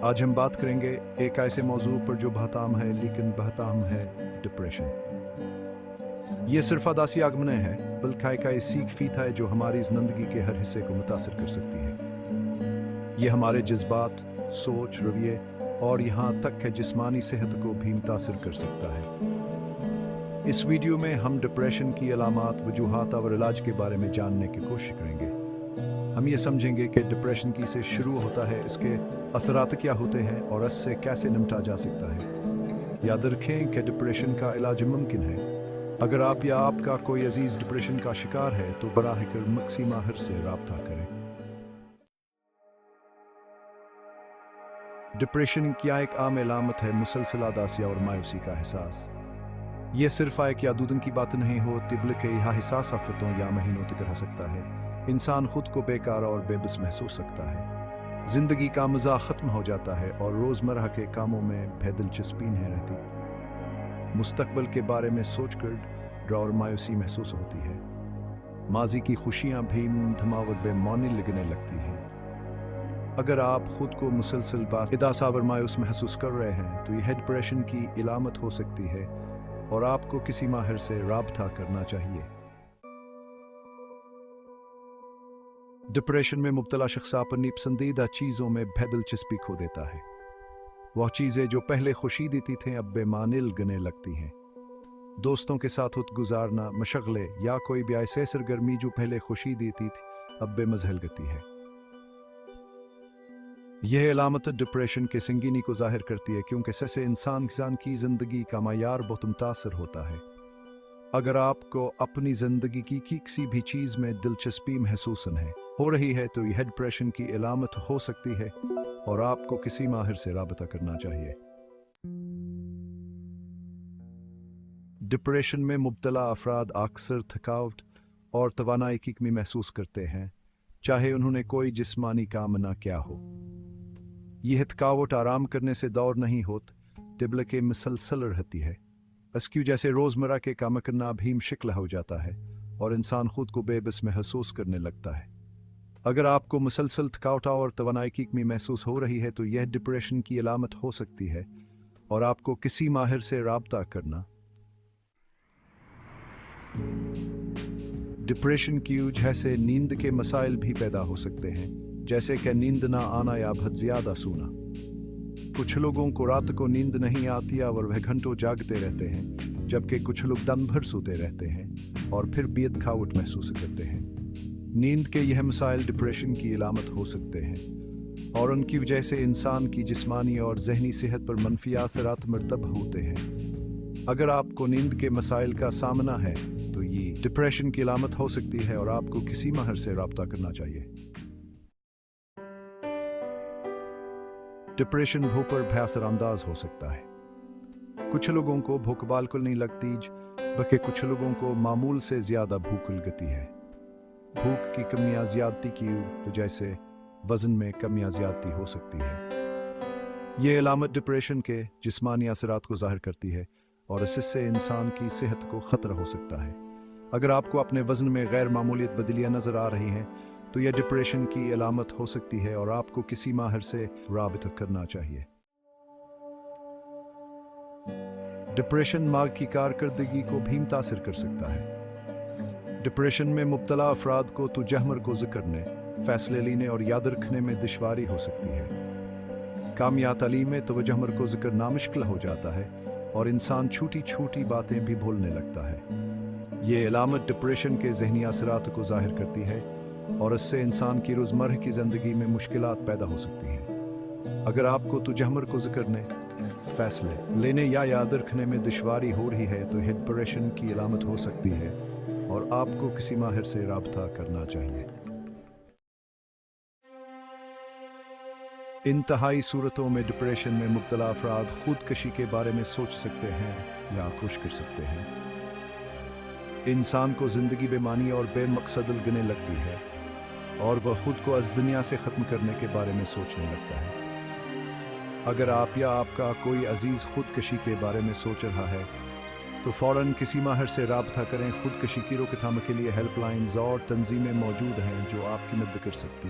آج ہم بات کریں گے ایک ایسے موضوع پر جو بہت عام ہے لیکن بہت اہم ہے: ڈپریشن۔ یہ صرف اداسی آگمنے ہے بلکہ ایک ایسی فیت ہے جو ہماری زندگی کے ہر حصے کو متاثر کر سکتی ہے۔ یہ ہمارے جذبات، سوچ، رویے اور یہاں تک کہ جسمانی صحت کو بھی متاثر کر سکتا ہے۔ اس ویڈیو میں ہم ڈپریشن کی علامات، وجوہات اور علاج کے بارے میں جاننے کی کوشش کریں گے۔ ہم یہ سمجھیں گے کہ ڈپریشن کیسے شروع ہوتا ہے، اس کے اثرات کیا ہوتے ہیں اور اس سے کیسے نمٹا جا سکتا ہے۔ یاد رکھیں کہ ڈپریشن کا علاج ممکن ہے۔ اگر آپ یا آپ کا کوئی عزیز ڈپریشن کا شکار ہے تو براہ کرم کسی ماہر سے رابطہ کریں۔ ڈپریشن کی ایک عام علامت ہے مسلسل اداسی اور مایوسی کا احساس۔ یہ صرف ایک یا دو دن کی بات نہیں ہوتی بلکہ یہ حساس ہفتوں یا مہینوں تک رہ سکتا ہے۔ انسان خود کو بیکار اور بے بس محسوس کرتا ہے، زندگی کا مزہ ختم ہو جاتا ہے اور روزمرہ کے کاموں میں بے دلچسپی نہیں رہتی۔ مستقبل کے بارے میں سوچ کر ڈر اور مایوسی محسوس ہوتی ہے۔ ماضی کی خوشیاں بھی دھماور بے معنی لگنے لگتی ہیں۔ اگر آپ خود کو مسلسل اداس اور مایوس محسوس کر رہے ہیں تو یہ ڈپریشن کی علامت ہو سکتی ہے اور آپ کو کسی ماہر سے رابطہ کرنا چاہیے۔ ڈپریشن میں مبتلا شخص اپنی پسندیدہ چیزوں میں بے دلچسپی کھو دیتا ہے۔ وہ چیزیں جو پہلے خوشی دیتی تھیں اب بے معنی لگنے لگتی ہیں۔ دوستوں کے ساتھ وقت گزارنا، مشغلے یا کوئی بھی ایسی سرگرمی جو پہلے خوشی دیتی تھی اب بے مزہ لگتی ہے۔ یہ علامت ڈپریشن کے سنگینی کو ظاہر کرتی ہے کیونکہ اس سے انسان کی زندگی کا معیار بہت متاثر ہوتا ہے۔ اگر آپ کو اپنی زندگی کی کسی بھی چیز میں دلچسپی محسوس ہو رہی ہے تو یہ ڈپریشن کی علامت ہو سکتی ہے اور آپ کو کسی ماہر سے رابطہ کرنا چاہیے۔ ڈپریشن میں مبتلا افراد اکثر تھکاوٹ اور توانائی کی کمی محسوس کرتے ہیں، چاہے انہوں نے کوئی جسمانی کام نہ کیا ہو۔ یہ تھکاوٹ آرام کرنے سے دور نہیں ہوتی بلکہ مسلسل رہتی ہے۔ اس کی وجہ سے روزمرہ کے کام کرنا بھی مشکل ہو جاتا ہے اور انسان خود کو بے بس محسوس کرنے لگتا ہے۔ اگر آپ کو مسلسل تھکاوٹ اور توانائی کی کمی محسوس ہو رہی ہے تو یہ ڈپریشن کی علامت ہو سکتی ہے اور آپ کو کسی ماہر سے رابطہ کرنا۔ ڈپریشن کی وجہ سے نیند کے مسائل بھی پیدا ہو سکتے ہیں، جیسے کہ نیند نہ آنا یا بہت زیادہ سونا۔ کچھ لوگوں کو رات کو نیند نہیں آتی اور وہ گھنٹوں جاگتے رہتے ہیں، جبکہ کچھ لوگ دن بھر سوتے رہتے ہیں اور پھر بھی تھکاوٹ محسوس کرتے ہیں۔ نیند کے یہ مسائل ڈپریشن کی علامت ہو سکتے ہیں اور ان کی وجہ سے انسان کی جسمانی اور ذہنی صحت پر منفی اثرات مرتب ہوتے ہیں۔ اگر آپ کو نیند کے مسائل کا سامنا ہے تو یہ ڈپریشن کی علامت ہو سکتی ہے اور آپ کو کسی ماہر سے رابطہ کرنا چاہیے۔ ڈپریشن بھوک پر بھی اثر انداز ہو سکتا ہے۔ کچھ لوگوں کو بھوک بالکل نہیں لگتی بلکہ کچھ لوگوں کو معمول سے زیادہ بھوک لگتی ہے۔ بھوک کی کمی یا زیادتی کی وجہ سے وزن میں کمی یا زیادتی ہو سکتی ہے۔ یہ علامت ڈپریشن کے جسمانی اثرات کو ظاہر کرتی ہے اور اس سے انسان کی صحت کو خطرہ ہو سکتا ہے۔ اگر آپ کو اپنے وزن میں غیر معمولی تبدیلیاں نظر آ رہی ہیں تو یہ ڈپریشن کی علامت ہو سکتی ہے اور آپ کو کسی ماہر سے رابطہ کرنا چاہیے۔ ڈپریشن دماغ کی کارکردگی کو بھی متاثر کر سکتا ہے۔ ڈپریشن میں مبتلا افراد کو تمرکز کرنے، فیصلے لینے اور یاد رکھنے میں دشواری ہو سکتی ہے۔ کام یا تعلیم میں توجہ مرکوز کرنا مشکل ہو جاتا ہے اور انسان چھوٹی چھوٹی باتیں بھی بھولنے لگتا ہے۔ یہ علامت ڈپریشن کے ذہنی اثرات کو ظاہر کرتی ہے اور اس سے انسان کی روزمرہ کی زندگی میں مشکلات پیدا ہو سکتی ہیں۔ اگر آپ کو تمرکز کرنے، فیصلے لینے یا یاد رکھنے میں دشواری ہو رہی ہے تو یہ ڈپریشن کی علامت ہو سکتی ہے اور آپ کو کسی ماہر سے رابطہ کرنا چاہیے۔ انتہائی صورتوں میں ڈپریشن میں مبتلا افراد خودکشی کے بارے میں سوچ سکتے ہیں یا کوشش کر سکتے ہیں۔ انسان کو زندگی بے معنی اور بے مقصد لگنے لگتی ہے اور وہ خود کو اس دنیا سے ختم کرنے کے بارے میں سوچنے لگتا ہے۔ اگر آپ یا آپ کا کوئی عزیز خودکشی کے بارے میں سوچ رہا ہے تو فوراً کسی ماہر سے رابطہ کریں۔ خودکشی کی روک تھام کے لیے ہیلپ لائنز اور تنظیمیں موجود ہیں جو آپ کی مدد کر سکتی۔